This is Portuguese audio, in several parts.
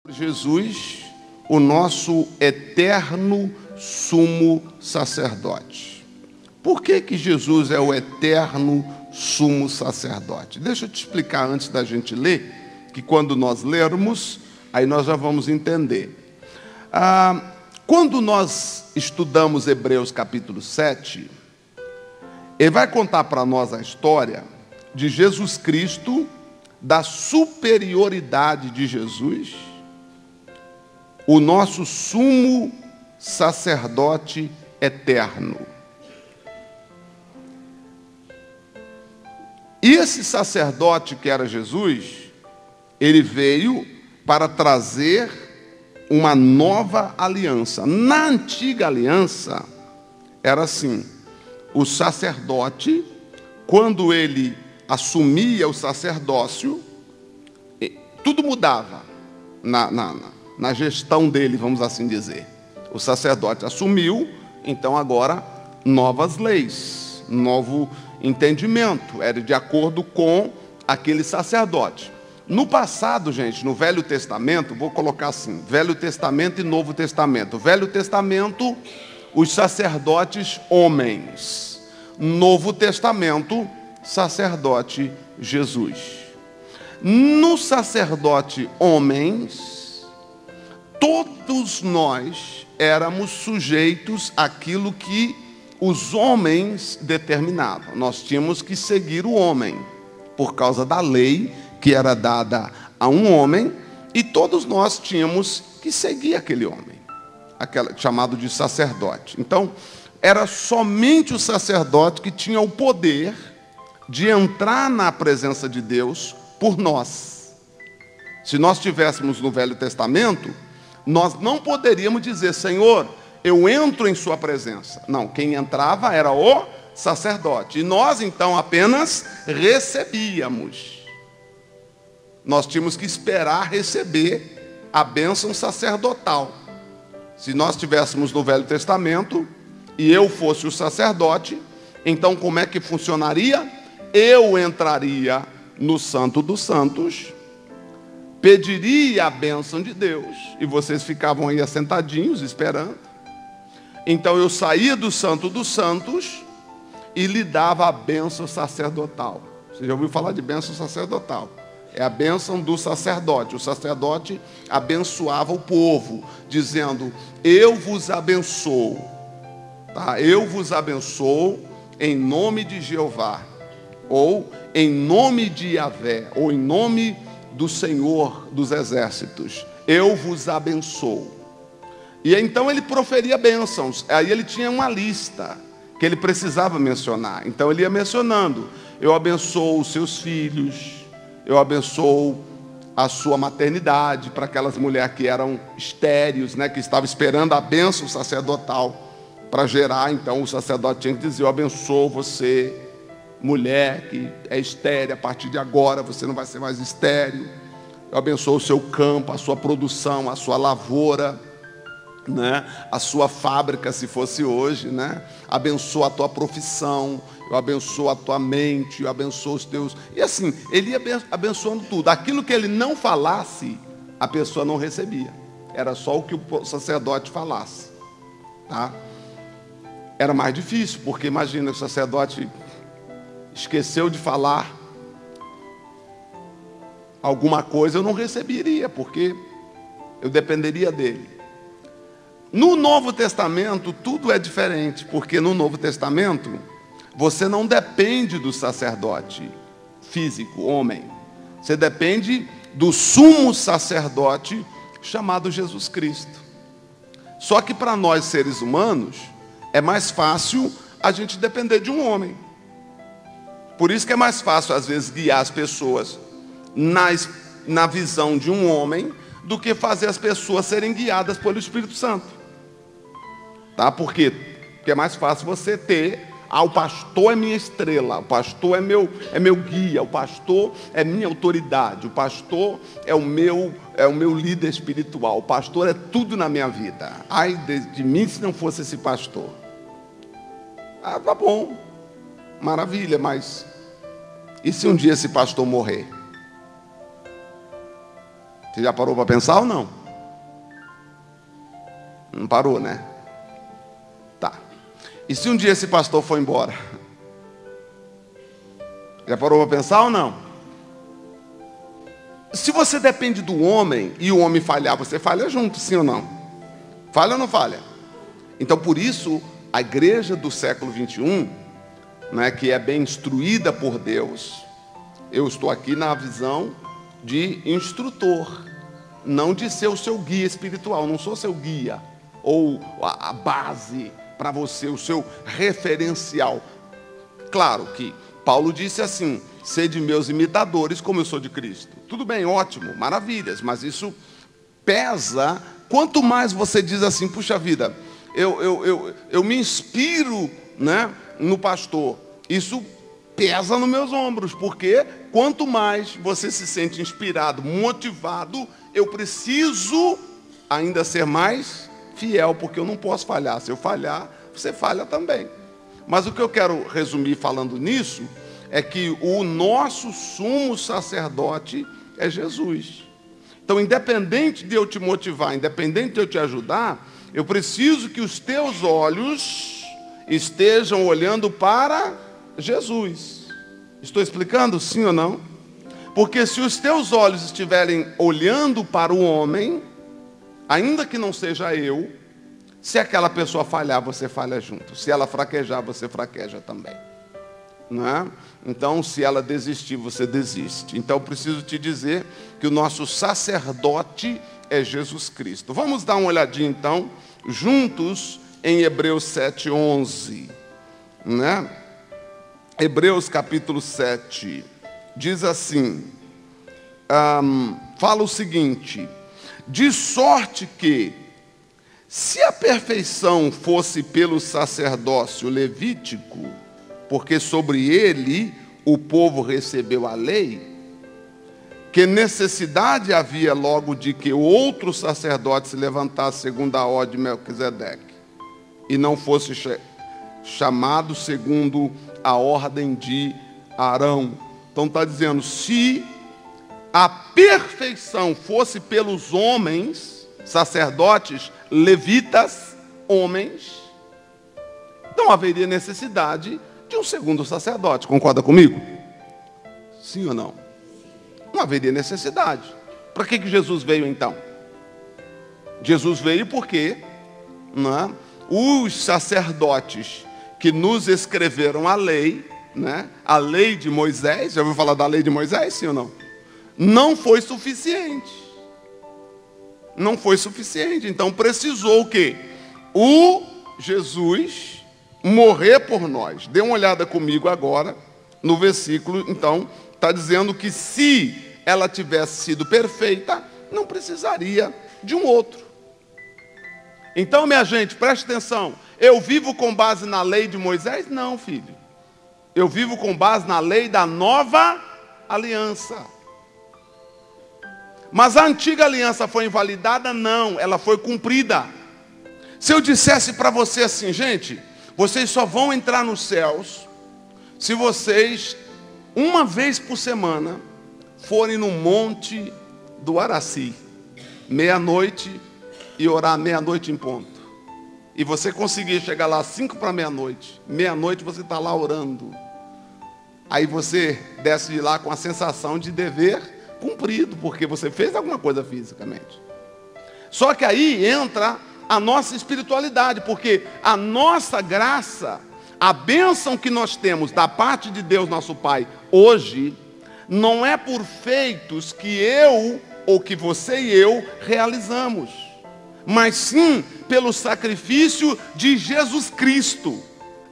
Jesus, o nosso eterno sumo sacerdote. Por que que Jesus é o eterno sumo sacerdote? Deixa eu te explicar antes da gente ler, que quando nós lermos, aí nós já vamos entender. Quando nós estudamos Hebreus capítulo 7, ele vai contar para nós a história de Jesus Cristo, da superioridade de Jesus, o nosso sumo sacerdote eterno. E esse sacerdote que era Jesus, ele veio para trazer uma nova aliança. Na antiga aliança, era assim: o sacerdote, quando ele assumia o sacerdócio, tudo mudava na gestão dele, vamos assim dizer. O sacerdote assumiu, então agora novas leis, novo entendimento, era de acordo com aquele sacerdote. No passado, gente, no Velho Testamento, vou colocar assim, Velho Testamento e Novo Testamento. Velho Testamento, os sacerdotes homens. Novo Testamento, sacerdote Jesus. No sacerdote homens, todos nós éramos sujeitos àquilo que os homens determinavam. Nós tínhamos que seguir o homem, por causa da lei que era dada a um homem, e todos nós tínhamos que seguir aquele homem, chamado de sacerdote. Então, era somente o sacerdote que tinha o poder de entrar na presença de Deus por nós. Se nós estivéssemos no Velho Testamento, nós não poderíamos dizer: Senhor, eu entro em sua presença. Não, quem entrava era o sacerdote. E nós, então, apenas recebíamos. Nós tínhamos que esperar receber a bênção sacerdotal. Se nós estivéssemos no Velho Testamento e eu fosse o sacerdote, então como é que funcionaria? Eu entraria no Santo dos Santos, pediria a bênção de Deus, e vocês ficavam aí assentadinhos esperando. Então eu saía do Santo dos Santos e lhe dava a bênção sacerdotal. Você já ouviu falar de bênção sacerdotal? É a bênção do sacerdote. O sacerdote abençoava o povo, dizendo: eu vos abençoo, tá? Eu vos abençoo em nome de Jeová, ou em nome de Yahvé, ou em nome do Senhor dos exércitos. Eu vos abençoo. E então ele proferia bênçãos. Aí ele tinha uma lista que ele precisava mencionar. Então ele ia mencionando: eu abençoo os seus filhos, eu abençoo a sua maternidade, para aquelas mulheres que eram estéreis, né, que estavam esperando a bênção sacerdotal para gerar. Então o sacerdote tinha que dizer: eu abençoo você, mulher que é estéril, a partir de agora você não vai ser mais estéril. Eu abençoo o seu campo, a sua produção, a sua lavoura, né? A sua fábrica, se fosse hoje, né? Abençoa a tua profissão, eu abençoo a tua mente, eu abençoo os teus... E assim, ele ia abençoando tudo. Aquilo que ele não falasse, a pessoa não recebia. Era só o que o sacerdote falasse, tá? Era mais difícil, porque imagina, o sacerdote esqueceu de falar alguma coisa, eu não receberia, porque eu dependeria dele. No Novo Testamento, tudo é diferente, porque no Novo Testamento, você não depende do sacerdote físico, homem. Você depende do sumo sacerdote chamado Jesus Cristo. Só que para nós, seres humanos, é mais fácil a gente depender de um homem. Por isso que é mais fácil, às vezes, guiar as pessoas na visão de um homem, do que fazer as pessoas serem guiadas pelo Espírito Santo. Tá? Por quê? Porque é mais fácil você ter: o pastor é minha estrela, o pastor é meu guia, o pastor é minha autoridade, o pastor é o meu líder espiritual, o pastor é tudo na minha vida. Ai de mim se não fosse esse pastor. Tá bom, maravilha, mas e se um dia esse pastor morrer? Você já parou para pensar ou não? Não parou, né? Tá. E se um dia esse pastor for embora? Já parou para pensar ou não? Se você depende do homem e o homem falhar, você falha junto, sim ou não? Falha ou não falha? Então, por isso, a igreja do século 21, né, que é bem instruída por Deus, eu estou aqui na visão de instrutor, não de ser o seu guia espiritual. Não sou seu guia ou a base para você, o seu referencial. Claro que Paulo disse assim: sede meus imitadores como eu sou de Cristo. Tudo bem, ótimo, maravilhas, mas isso pesa. Quanto mais você diz assim, puxa vida, eu me inspiro, né, no pastor, isso pesa nos meus ombros, porque quanto mais você se sente inspirado, motivado, eu preciso ainda ser mais fiel, porque eu não posso falhar. Se eu falhar, você falha também. Mas o que eu quero resumir falando nisso é que o nosso sumo sacerdote é Jesus. Então, independente de eu te motivar, independente de eu te ajudar, eu preciso que os teus olhos estejam olhando para Jesus. Estou explicando, sim ou não? Porque se os teus olhos estiverem olhando para o homem, ainda que não seja eu, se aquela pessoa falhar, você falha junto. Se ela fraquejar, você fraqueja também. Não é? Então, se ela desistir, você desiste. Então, eu preciso te dizer que o nosso sacerdote é Jesus Cristo. Vamos dar uma olhadinha, então, juntos em Hebreus 7:11. Né? Hebreus capítulo 7 diz assim, fala o seguinte: de sorte que, se a perfeição fosse pelo sacerdócio levítico, porque sobre ele o povo recebeu a lei, que necessidade havia logo de que outro sacerdote se levantasse segundo a ordem de Melquisedeque, e não fosse chamado segundo a ordem de Arão. Então está dizendo, se a perfeição fosse pelos homens, sacerdotes, levitas, homens, não haveria necessidade de um segundo sacerdote. Concorda comigo? Sim ou não? Não haveria necessidade. Para que Jesus veio então? Jesus veio porque, né, os sacerdotes que nos escreveram a lei, né, a lei de Moisés, já ouviu falar da lei de Moisés, sim ou não? Não foi suficiente. Não foi suficiente. Então precisou o quê? O Jesus morrer por nós. Dê uma olhada comigo agora no versículo. Então está dizendo que se ela tivesse sido perfeita, não precisaria de um outro. Então, minha gente, preste atenção. Eu vivo com base na lei de Moisés? Não, filho. Eu vivo com base na lei da nova aliança. Mas a antiga aliança foi invalidada? Não, ela foi cumprida. Se eu dissesse para você assim, gente, vocês só vão entrar nos céus se vocês, uma vez por semana, forem no monte do Araci, meia-noite, e orar meia-noite em ponto. E você conseguir chegar lá 5 para meia-noite, meia-noite você está lá orando. Aí você desce de lá com a sensação de dever cumprido, porque você fez alguma coisa fisicamente. Só que aí entra a nossa espiritualidade, porque a nossa graça, a bênção que nós temos da parte de Deus, nosso Pai, hoje, não é por feitos que eu, ou que você e eu realizamos, mas sim pelo sacrifício de Jesus Cristo.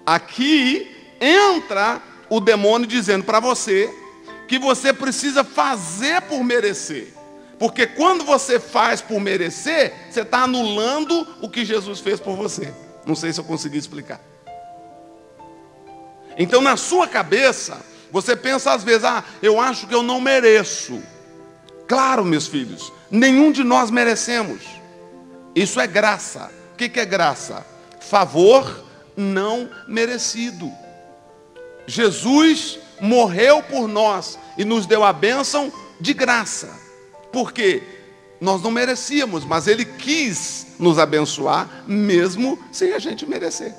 Aqui entra o demônio dizendo para você que você precisa fazer por merecer. Porque quando você faz por merecer, você está anulando o que Jesus fez por você. Não sei se eu consegui explicar. Então, na sua cabeça, você pensa às vezes, eu acho que eu não mereço. Claro, meus filhos, nenhum de nós merecemos. Isso é graça. O que é graça? Favor não merecido. Jesus morreu por nós e nos deu a bênção de graça. Porque nós não merecíamos, mas Ele quis nos abençoar, mesmo sem a gente merecer.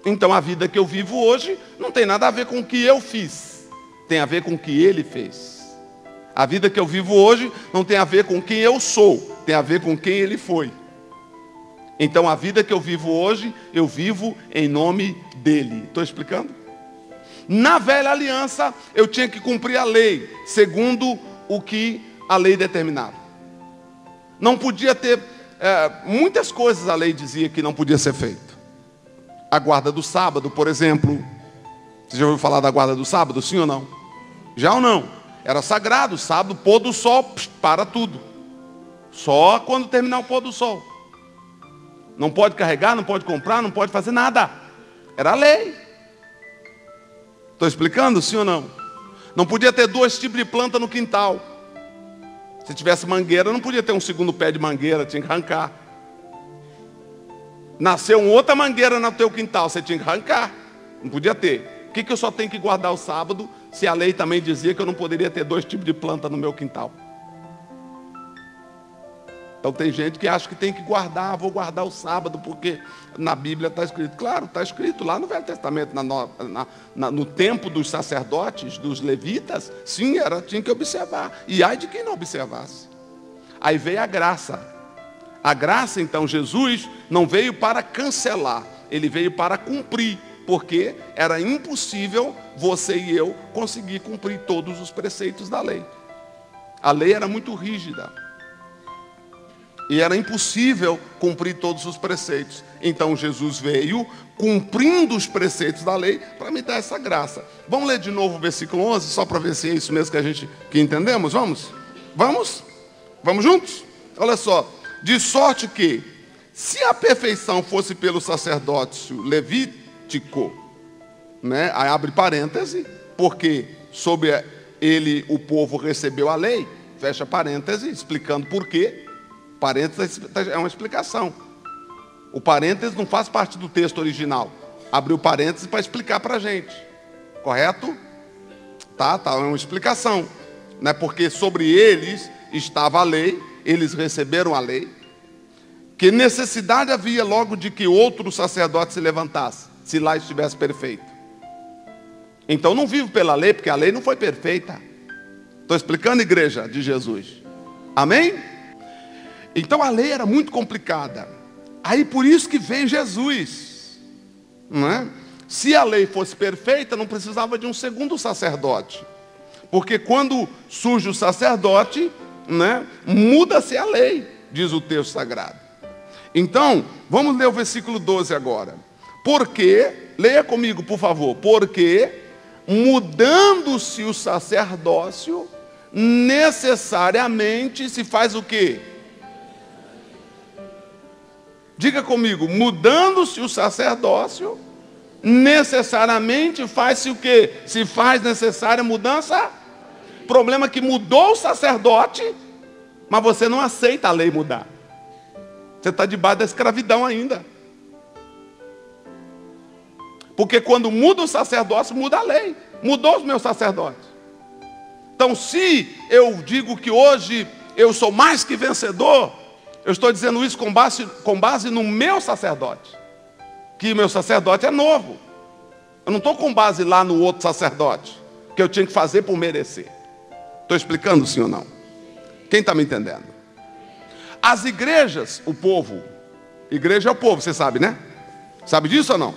Então a vida que eu vivo hoje não tem nada a ver com o que eu fiz, tem a ver com o que Ele fez. A vida que eu vivo hoje não tem a ver com quem eu sou, tem a ver com quem Ele foi. Então a vida que eu vivo hoje, eu vivo em nome dEle. Estou explicando? Na velha aliança, eu tinha que cumprir a lei, segundo o que a lei determinava. Não podia ter, muitas coisas a lei dizia que não podia ser feito. A guarda do sábado, por exemplo. Você já ouviu falar da guarda do sábado, sim ou não? Já ou não? Era sagrado, sábado, pôr do sol, para tudo. Só quando terminar o pôr do sol. Não pode carregar, não pode comprar, não pode fazer nada. Era a lei. Estou explicando, sim ou não? Não podia ter 2 tipos de planta no quintal. Se tivesse mangueira, não podia ter um segundo pé de mangueira, tinha que arrancar. Nasceu uma outra mangueira no teu quintal, você tinha que arrancar. Não podia ter. Por que eu só tenho que guardar o sábado, se a lei também dizia que eu não poderia ter 2 tipos de planta no meu quintal? Então tem gente que acha que tem que guardar, vou guardar o sábado, porque na Bíblia está escrito. Claro, está escrito lá no Velho Testamento, no tempo dos sacerdotes, dos levitas, sim, tinha que observar. E ai de quem não observasse. Aí veio a graça. A graça, então, Jesus não veio para cancelar, Ele veio para cumprir, porque era impossível você e eu conseguir cumprir todos os preceitos da lei. A lei era muito rígida. E era impossível cumprir todos os preceitos. Então Jesus veio cumprindo os preceitos da lei para me dar essa graça. Vamos ler de novo o versículo 11, só para ver se é isso mesmo que entendemos? Vamos? Vamos? Vamos juntos? Olha só. De sorte que, se a perfeição fosse pelo sacerdócio levítico, né? Aí abre parêntese, porque sob ele o povo recebeu a lei, fecha parêntese, explicando por quê. Parênteses é uma explicação. O parênteses não faz parte do texto original. Abriu parênteses para explicar para a gente. Correto? Tá, é uma explicação. Não é porque sobre eles estava a lei, eles receberam a lei. Que necessidade havia logo de que outro sacerdote se levantasse, se lá estivesse perfeito? Então não vivo pela lei, porque a lei não foi perfeita. Estou explicando, igreja de Jesus. Amém? Então a lei era muito complicada. Aí por isso que veio Jesus, não é? Se a lei fosse perfeita, não precisava de um segundo sacerdote. Porque quando surge o sacerdote, né, muda-se a lei, diz o texto sagrado. Então, vamos ler o versículo 12 agora. Porque, leia comigo por favor, porque mudando-se o sacerdócio, necessariamente se faz o quê? Diga comigo, mudando-se o sacerdócio, necessariamente faz-se o quê? Se faz necessária mudança? Problema é que mudou o sacerdote, mas você não aceita a lei mudar. Você está debaixo da escravidão ainda. Porque quando muda o sacerdócio, muda a lei. Mudou os meus sacerdotes. Então, se eu digo que hoje eu sou mais que vencedor, eu estou dizendo isso com base no meu sacerdote. Que o meu sacerdote é novo. Eu não estou com base lá no outro sacerdote, que eu tinha que fazer por merecer. Estou explicando sim ou não? Quem está me entendendo? As igrejas, o povo. Igreja é o povo, você sabe, né? Sabe disso ou não?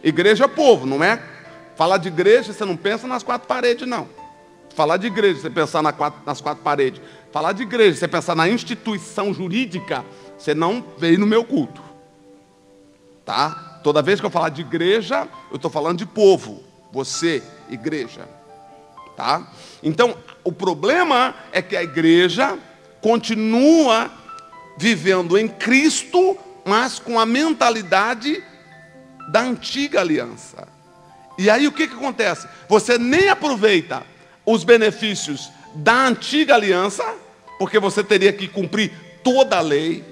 Igreja é o povo, não é? Falar de igreja, você não pensa nas 4 paredes, não. Falar de igreja, você pensar nas 4 paredes. Falar de igreja, você pensar na instituição jurídica, você não veio no meu culto. Tá? Toda vez que eu falar de igreja, eu estou falando de povo. Você, igreja. Tá? Então, o problema é que a igreja continua vivendo em Cristo, mas com a mentalidade da antiga aliança. E aí o que acontece? Você nem aproveita os benefícios da antiga aliança, porque você teria que cumprir toda a lei,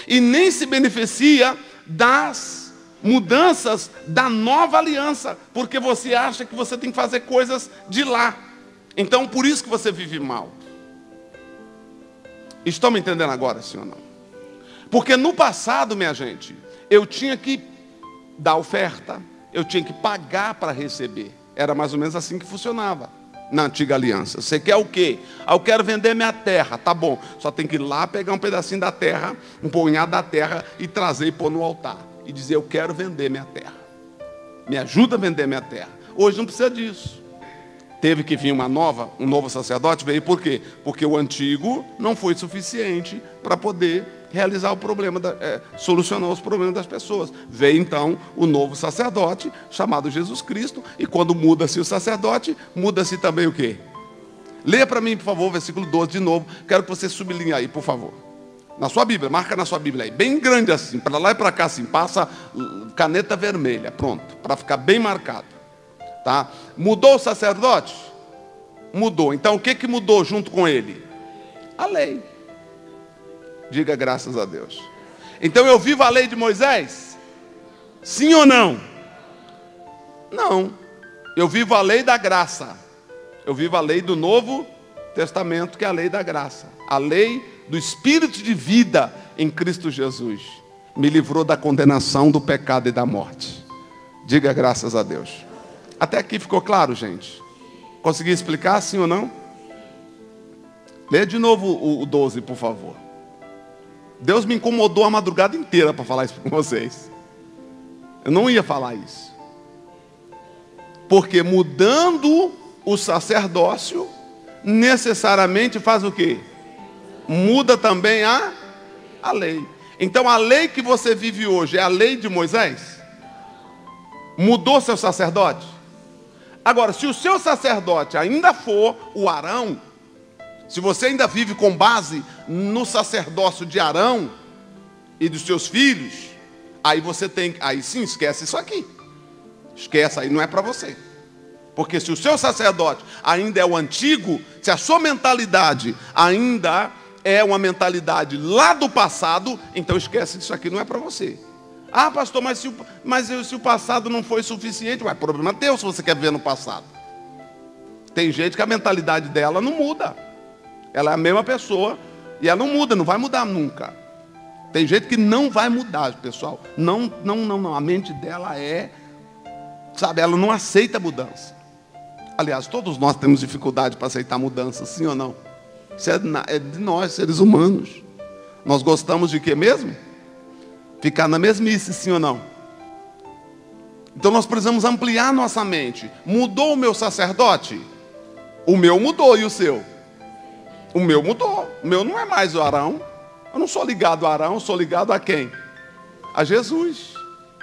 e nem se beneficia das mudanças da nova aliança, porque você acha que você tem que fazer coisas de lá. Então por isso que você vive mal. Estão me entendendo agora, sim ou não? Porque no passado, minha gente, eu tinha que dar oferta, eu tinha que pagar para receber. Era mais ou menos assim que funcionava na antiga aliança. Você quer o quê? Eu quero vender minha terra. Tá bom, só tem que ir lá pegar um pedacinho da terra, um punhado da terra e trazer e pôr no altar. E dizer, eu quero vender minha terra. Me ajuda a vender minha terra. Hoje não precisa disso. Teve que vir um novo sacerdote. Veio por quê? Porque o antigo não foi suficiente para poder realizar o problema, solucionar os problemas das pessoas. Veio então o novo sacerdote, chamado Jesus Cristo, e quando muda-se o sacerdote, muda-se também o quê? Leia para mim, por favor, versículo 12 de novo. Quero que você sublinhe aí, por favor. Na sua Bíblia, marca na sua Bíblia aí, bem grande assim, para lá e para cá assim, passa caneta vermelha, pronto, para ficar bem marcado. Tá? Mudou o sacerdote? Mudou. Então o que mudou junto com ele? A lei. Diga graças a Deus. Então eu vivo a lei de Moisés? Sim ou não? Não. Eu vivo a lei da graça. Eu vivo a lei do Novo Testamento, que é a lei da graça. A lei do Espírito de vida em Cristo Jesus. Me livrou da condenação, do pecado e da morte. Diga graças a Deus. Até aqui ficou claro, gente? Consegui explicar, sim ou não? Leia de novo o 12, por favor. Deus me incomodou a madrugada inteira para falar isso com vocês. Eu não ia falar isso. Porque mudando o sacerdócio, necessariamente faz o quê? Muda também a lei. Então a lei que você vive hoje é a lei de Moisés? Mudou seu sacerdote? Agora, se o seu sacerdote ainda for o Arão, se você ainda vive com base no sacerdócio de Arão e dos seus filhos, aí você tem, aí sim, esquece isso aqui. Esquece, aí não é para você. Porque se o seu sacerdote ainda é o antigo, se a sua mentalidade ainda é uma mentalidade lá do passado, então esquece, isso aqui não é para você. Ah, pastor, mas se o passado não foi suficiente, ué, problema teu se você quer ver no passado. Tem gente que a mentalidade dela não muda. Ela é a mesma pessoa e ela não muda, não vai mudar nunca. Tem gente que não vai mudar, pessoal. Não. A mente dela sabe, ela não aceita mudança. Aliás, todos nós temos dificuldade para aceitar mudança, sim ou não? Isso é de nós, seres humanos. Nós gostamos de quê mesmo? Ficar na mesmice, sim ou não? Então nós precisamos ampliar nossa mente. Mudou o meu sacerdote? O meu mudou, e o seu? O meu mudou. O meu não é mais o Arão. Eu não sou ligado a Arão, eu sou ligado a quem? A Jesus.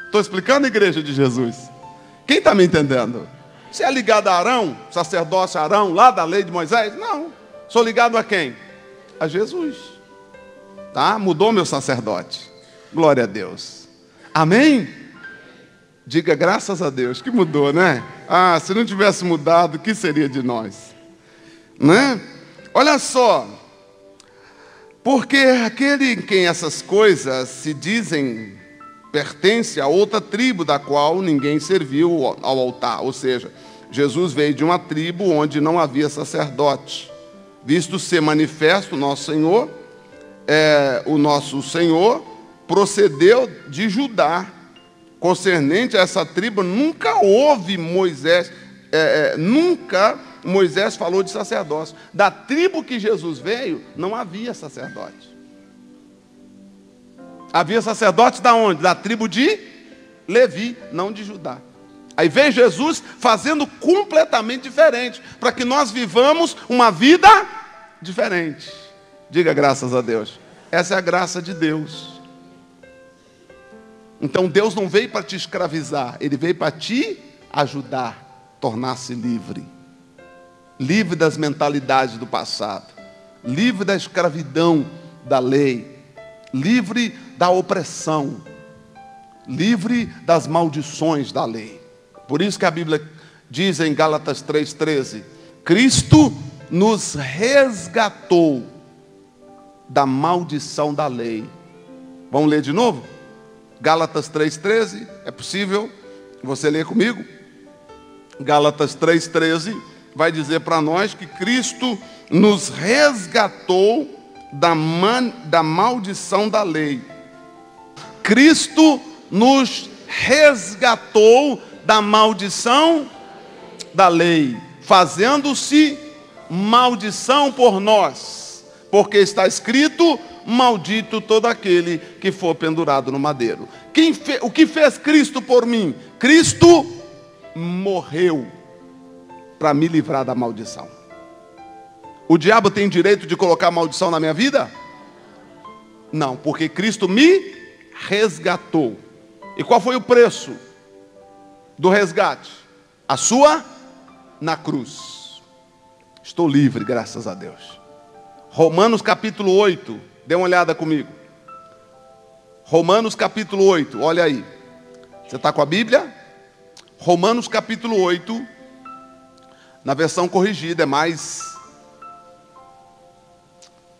Estou explicando a igreja de Jesus. Quem está me entendendo? Você é ligado a Arão, sacerdócio Arão, lá da lei de Moisés? Não. Sou ligado a quem? A Jesus. Tá? Mudou meu sacerdote. Glória a Deus. Amém? Diga graças a Deus que mudou, né? Ah, se não tivesse mudado, o que seria de nós? Né? Olha só. Porque aquele em quem essas coisas se dizem pertence a outra tribo da qual ninguém serviu ao altar. Ou seja, Jesus veio de uma tribo onde não havia sacerdote. Visto ser manifesto o nosso Senhor procedeu de Judá. Concernente a essa tribo, nunca houve Moisés, nunca Moisés falou de sacerdócio. Da tribo que Jesus veio, não havia sacerdote. Havia sacerdote da onde? Da tribo de Levi, não de Judá. Aí veio Jesus fazendo completamente diferente, para que nós vivamos uma vida diferente. Diga graças a Deus. Essa é a graça de Deus. Então Deus não veio para te escravizar, Ele veio para te ajudar, tornar-se livre. Livre das mentalidades do passado, livre da escravidão da lei, livre da opressão, livre das maldições da lei. Por isso que a Bíblia diz em Gálatas 3,13, Cristo nos resgatou da maldição da lei. Vamos ler de novo? Gálatas 3,13, é possível? Você lê comigo? Gálatas 3,13 vai dizer para nós que Cristo nos resgatou da maldição da lei, Cristo nos resgatou da maldição da lei, fazendo-se maldição por nós, porque está escrito: maldito todo aquele que for pendurado no madeiro. O que fez Cristo por mim? Cristo morreu para me livrar da maldição. O diabo tem direito de colocar maldição na minha vida? Não, porque Cristo me resgatou. E qual foi o preço do resgate? A sua na cruz. Estou livre, graças a Deus. Romanos capítulo 8, dê uma olhada comigo. Romanos capítulo 8, olha aí. Você está com a Bíblia? Romanos capítulo 8, na versão corrigida, é mais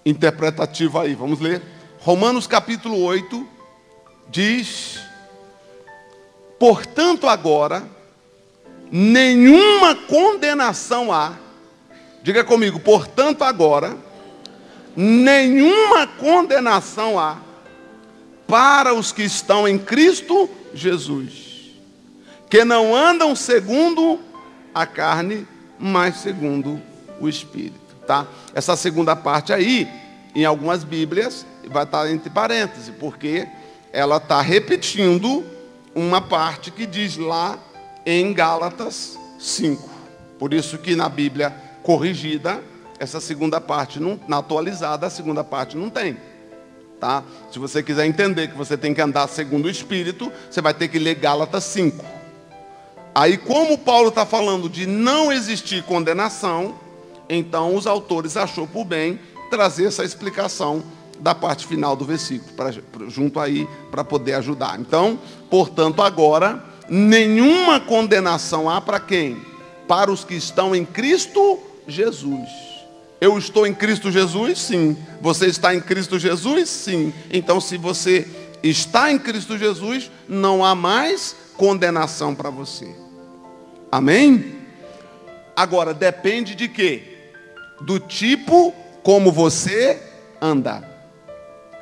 interpretativa aí, vamos ler. Romanos capítulo 8 diz: portanto agora, nenhuma condenação há. Diga comigo, portanto agora, nenhuma condenação há para os que estão em Cristo Jesus, que não andam segundo a carne, mas segundo o Espírito. Tá? Essa segunda parte aí, em algumas Bíblias, vai estar entre parênteses, porque ela está repetindo uma parte que diz lá em Gálatas 5. Por isso que na Bíblia corrigida, essa segunda parte, não, na atualizada, a segunda parte não tem. Tá? Se você quiser entender que você tem que andar segundo o Espírito, você vai ter que ler Gálatas 5. Aí, como Paulo está falando de não existir condenação, então os autores achou por bem trazer essa explicação da parte final do versículo, junto aí, para poder ajudar. Então, portanto, agora, nenhuma condenação há para quem? Para os que estão em Cristo Jesus. Eu estou em Cristo Jesus? Sim. Você está em Cristo Jesus? Sim. Então, se você está em Cristo Jesus, não há mais condenação para você. Amém? Agora, depende de quê? Do tipo como você anda.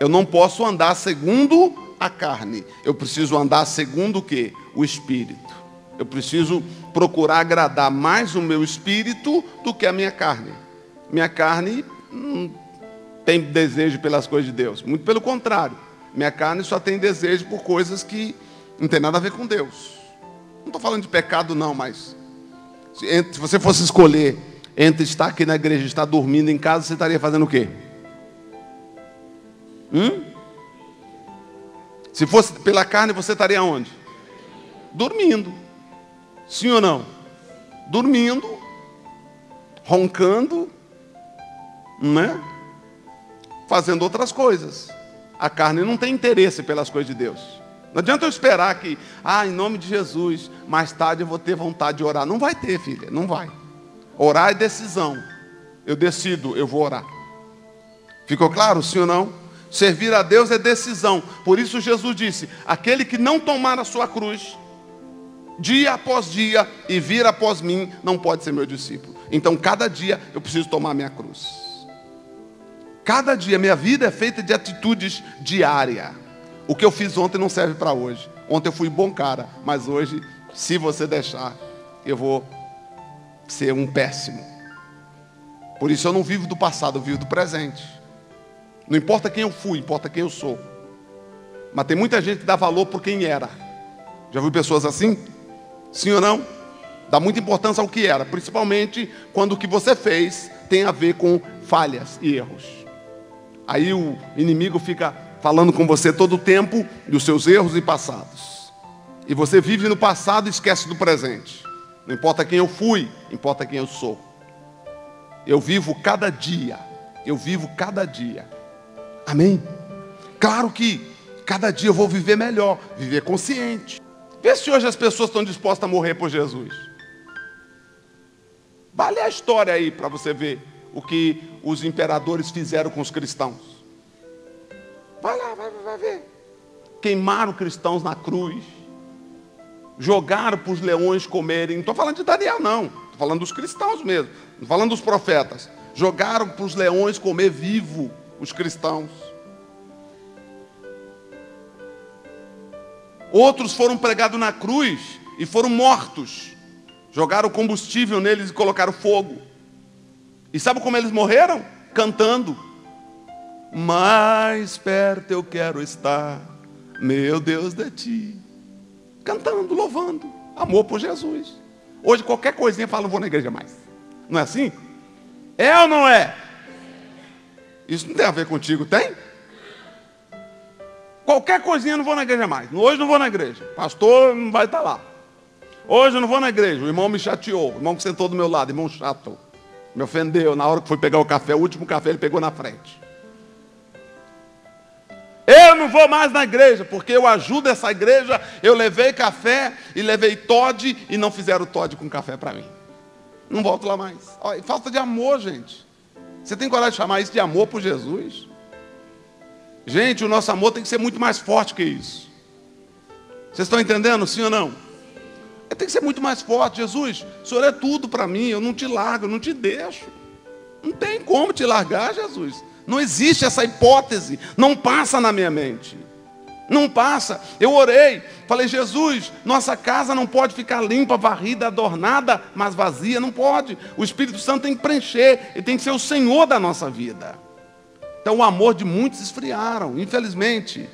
Eu não posso andar segundo a carne. Eu preciso andar segundo o quê? O Espírito. Eu preciso procurar agradar mais o meu espírito do que a minha carne. Minha carne não tem desejo pelas coisas de Deus. Muito pelo contrário. Minha carne só tem desejo por coisas que não tem nada a ver com Deus. Não estou falando de pecado não, mas se você fosse escolher entre estar aqui na igreja e estar dormindo em casa, você estaria fazendo o quê? Se fosse pela carne, você estaria onde? Dormindo. Sim ou não? Dormindo, roncando, né? Fazendo outras coisas. A carne não tem interesse pelas coisas de Deus. Não adianta eu esperar que, em nome de Jesus, mais tarde eu vou ter vontade de orar. Não vai ter, filha, não vai. Orar é decisão. Eu decido, eu vou orar. Ficou claro, sim ou não? Servir a Deus é decisão. Por isso Jesus disse: aquele que não tomar a sua cruz, dia após dia, e vir após mim, não pode ser meu discípulo. Então cada dia eu preciso tomar minha cruz. Cada dia, minha vida é feita de atitudes diárias. O que eu fiz ontem não serve para hoje. Ontem eu fui bom cara, mas hoje, se você deixar, eu vou ser um péssimo. Por isso eu não vivo do passado, eu vivo do presente. Não importa quem eu fui, importa quem eu sou. Mas tem muita gente que dá valor por quem era. Já viu pessoas assim? Sim ou não? Dá muita importância ao que era, principalmente quando o que você fez tem a ver com falhas e erros. Aí o inimigo fica falando com você todo o tempo dos seus erros e passados. E você vive no passado e esquece do presente. Não importa quem eu fui, importa quem eu sou. Eu vivo cada dia. Eu vivo cada dia. Amém? Claro que cada dia eu vou viver melhor, viver consciente. Vê se hoje as pessoas estão dispostas a morrer por Jesus. Vai ler a história aí para você ver o que os imperadores fizeram com os cristãos. Vai lá, vai ver. Queimaram cristãos na cruz. Jogaram para os leões comerem. Não estou falando de Daniel, não. Estou falando dos cristãos mesmo. Não estou falando dos profetas. Jogaram para os leões comer vivo os cristãos. Outros foram pregados na cruz e foram mortos. Jogaram combustível neles e colocaram fogo. E sabe como eles morreram? Cantando. Mais perto eu quero estar, meu Deus, de ti. Cantando, louvando. Amor por Jesus. Hoje qualquer coisinha fala, não vou na igreja mais. Não é assim? É ou não é? Isso não tem a ver contigo, tem? Qualquer coisinha não vou na igreja mais. Hoje não vou na igreja. Pastor não vai estar lá. Hoje eu não vou na igreja. O irmão me chateou. O irmão que sentou do meu lado, irmão chato. Me ofendeu. Na hora que foi pegar o café, o último café ele pegou na frente. Eu não vou mais na igreja, porque eu ajudo essa igreja. Eu levei café e levei Todd e não fizeram Todd com café para mim. Não volto lá mais. Olha, falta de amor, gente. Você tem coragem de chamar isso de amor por Jesus? Gente, o nosso amor tem que ser muito mais forte que isso. Vocês estão entendendo, sim ou não? Tem que ser muito mais forte. Jesus, o Senhor é tudo para mim. Eu não te largo, eu não te deixo. Não tem como te largar, Jesus. Não existe essa hipótese. Não passa na minha mente. Não passa. Eu orei. Falei, Jesus, nossa casa não pode ficar limpa, varrida, adornada, mas vazia. Não pode. O Espírito Santo tem que preencher. Ele tem que ser o Senhor da nossa vida. Então o amor de muitos esfriaram, infelizmente.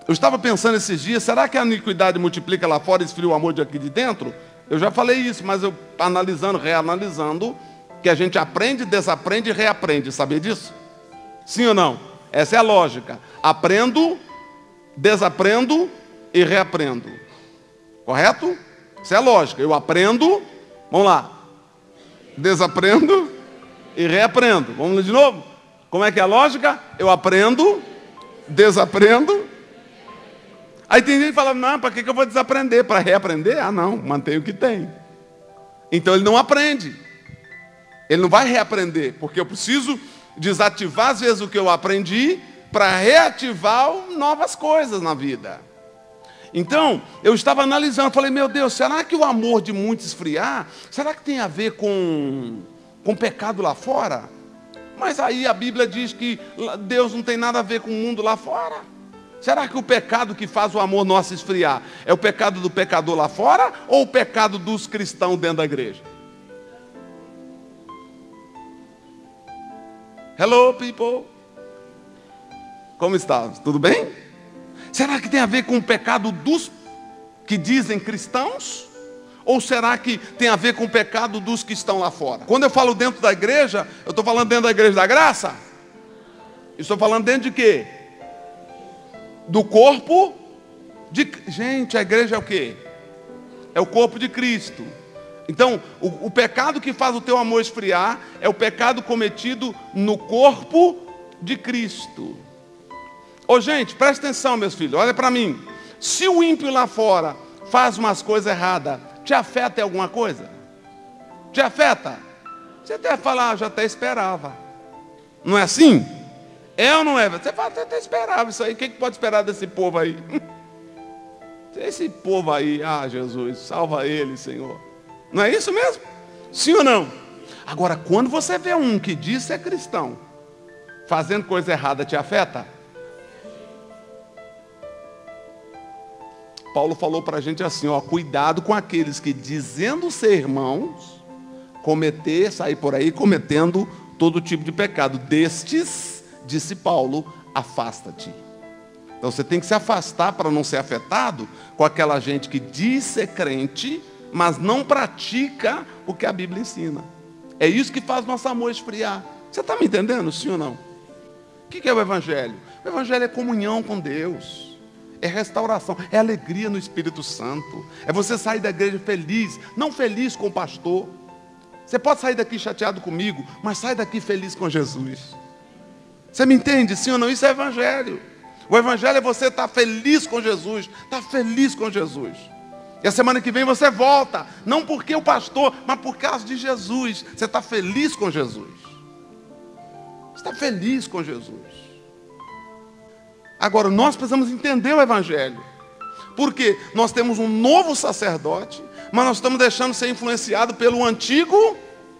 Eu estava pensando esses dias, será que a iniquidade multiplica lá fora e esfria o amor de aqui de dentro? Eu já falei isso, mas eu analisando, reanalisando, que a gente aprende, desaprende e reaprende. Sabia disso? Sim ou não? Essa é a lógica. Aprendo, desaprendo e reaprendo. Correto? Essa é a lógica. Eu aprendo, vamos lá. Desaprendo e reaprendo. Vamos lá de novo? Como é que é a lógica? Eu aprendo, desaprendo. Aí tem gente que fala, não, para que eu vou desaprender? Para reaprender? Ah, não, mantém o que tem. Então ele não aprende. Ele não vai reaprender, porque eu preciso desativar às vezes o que eu aprendi para reativar novas coisas na vida. Então, eu estava analisando, falei, meu Deus, será que o amor de muitos esfriar, será que tem a ver com pecado lá fora? Mas aí a Bíblia diz que Deus não tem nada a ver com o mundo lá fora. Será que o pecado que faz o amor nosso esfriar é o pecado do pecador lá fora ou o pecado dos cristãos dentro da igreja? Hello, people. Como está? Tudo bem? Será que tem a ver com o pecado dos que dizem cristãos? Ou será que tem a ver com o pecado dos que estão lá fora? Quando eu falo dentro da igreja, eu estou falando dentro da igreja da graça? Estou falando dentro de quê? Do corpo de... Gente, a igreja é o quê? É o corpo de Cristo. Então, o pecado que faz o teu amor esfriar é o pecado cometido no corpo de Cristo. Ô gente, presta atenção, meus filhos, olha para mim. Se o ímpio lá fora faz umas coisas erradas, te afeta em alguma coisa? Te afeta? Você até fala, já até esperava. Não é assim? É ou não é? Você fala, até esperava isso aí. O que pode esperar desse povo aí? Esse povo aí, Jesus, salva ele, Senhor. Não é isso mesmo? Sim ou não? Agora, quando você vê um que diz ser cristão, fazendo coisa errada, te afeta? Paulo falou para a gente assim, ó, cuidado com aqueles que dizendo ser irmãos, sair por aí cometendo todo tipo de pecado. Destes, disse Paulo, afasta-te. Então você tem que se afastar para não ser afetado com aquela gente que diz ser crente, mas não pratica o que a Bíblia ensina. É isso que faz nosso amor esfriar. Você está me entendendo, sim ou não? O que é o Evangelho? O Evangelho é comunhão com Deus. É restauração, é alegria no Espírito Santo. É você sair da igreja feliz, não feliz com o pastor. Você pode sair daqui chateado comigo, mas sai daqui feliz com Jesus. Você me entende, sim ou não? Isso é Evangelho. O Evangelho é você estar feliz com Jesus, estar feliz com Jesus. E a semana que vem você volta, não porque o pastor, mas por causa de Jesus. Você está feliz com Jesus. Você está feliz com Jesus. Agora, nós precisamos entender o Evangelho. Porque nós temos um novo sacerdote, mas nós estamos deixando ser influenciado pelo antigo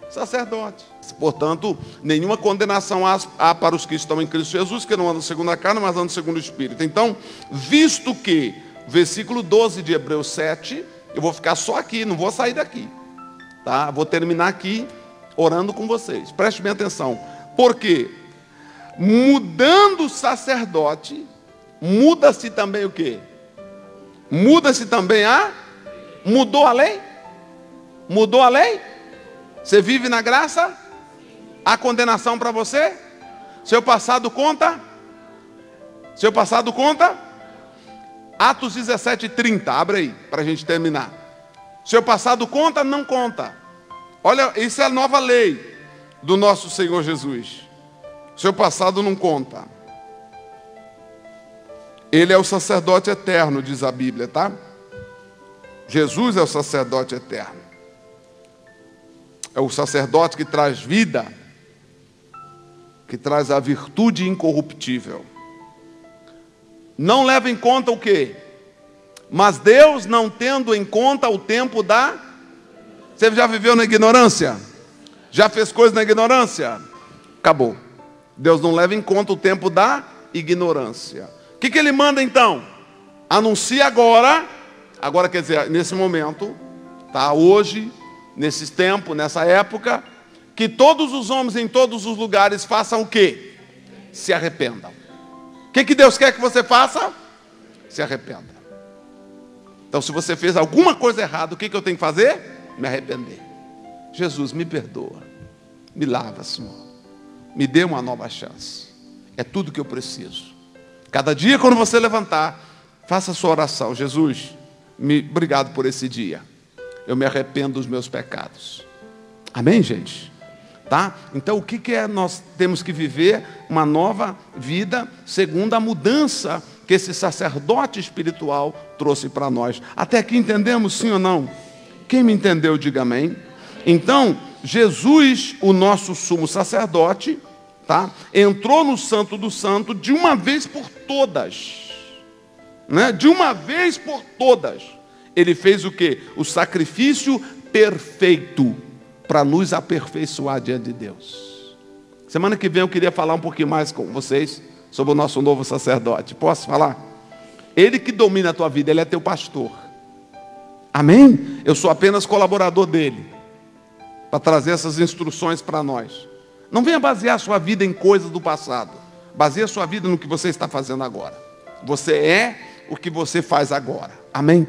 sacerdote. Portanto, nenhuma condenação há para os que estão em Cristo Jesus, que não andam segundo a carne, mas andam segundo o Espírito. Então, visto que, versículo 12 de Hebreus 7, eu vou ficar só aqui, não vou sair daqui. Tá? Vou terminar aqui orando com vocês. Preste bem atenção. Porque, mudando o sacerdote, muda-se também o quê? Muda-se também Mudou a lei? Mudou a lei? Você vive na graça? Há condenação para você? Seu passado conta? Seu passado conta? Atos 17:30, abre aí, para a gente terminar. Seu passado conta? Não conta. Olha, isso é a nova lei do nosso Senhor Jesus. Seu passado não conta. Ele é o sacerdote eterno, diz a Bíblia, tá? Jesus é o sacerdote eterno. É o sacerdote que traz vida, que traz a virtude incorruptível. Não leva em conta o quê? Mas Deus, não tendo em conta o tempo da... Você já viveu na ignorância? Já fez coisas na ignorância? Acabou. Deus não leva em conta o tempo da ignorância. O que ele manda então? Anuncia agora quer dizer, nesse momento, tá? Hoje, nesse tempo, nessa época, que todos os homens em todos os lugares façam o quê? Se arrependam. O que Deus quer que você faça? Se arrependa. Então, se você fez alguma coisa errada, o que eu tenho que fazer? Me arrepender. Jesus, me perdoa. Me lava, Senhor. Me dê uma nova chance. É tudo que eu preciso. Cada dia, quando você levantar, faça a sua oração. Jesus, obrigado por esse dia. Eu me arrependo dos meus pecados. Amém, gente? Tá? Então, o que nós temos que viver? Uma nova vida, segundo a mudança que esse sacerdote espiritual trouxe para nós. Até aqui entendemos, sim ou não? Quem me entendeu, diga amém. Então, Jesus, o nosso sumo sacerdote, tá? Entrou no Santo do Santo de uma vez por todas. Né? De uma vez por todas. Ele fez o quê? O sacrifício perfeito para nos aperfeiçoar diante de Deus. Semana que vem eu queria falar um pouquinho mais com vocês sobre o nosso novo sacerdote. Posso falar? Ele que domina a tua vida, ele é teu pastor. Amém? Eu sou apenas colaborador dele, para trazer essas instruções para nós. Não venha basear a sua vida em coisas do passado. Baseie a sua vida no que você está fazendo agora. Você é o que você faz agora. Amém?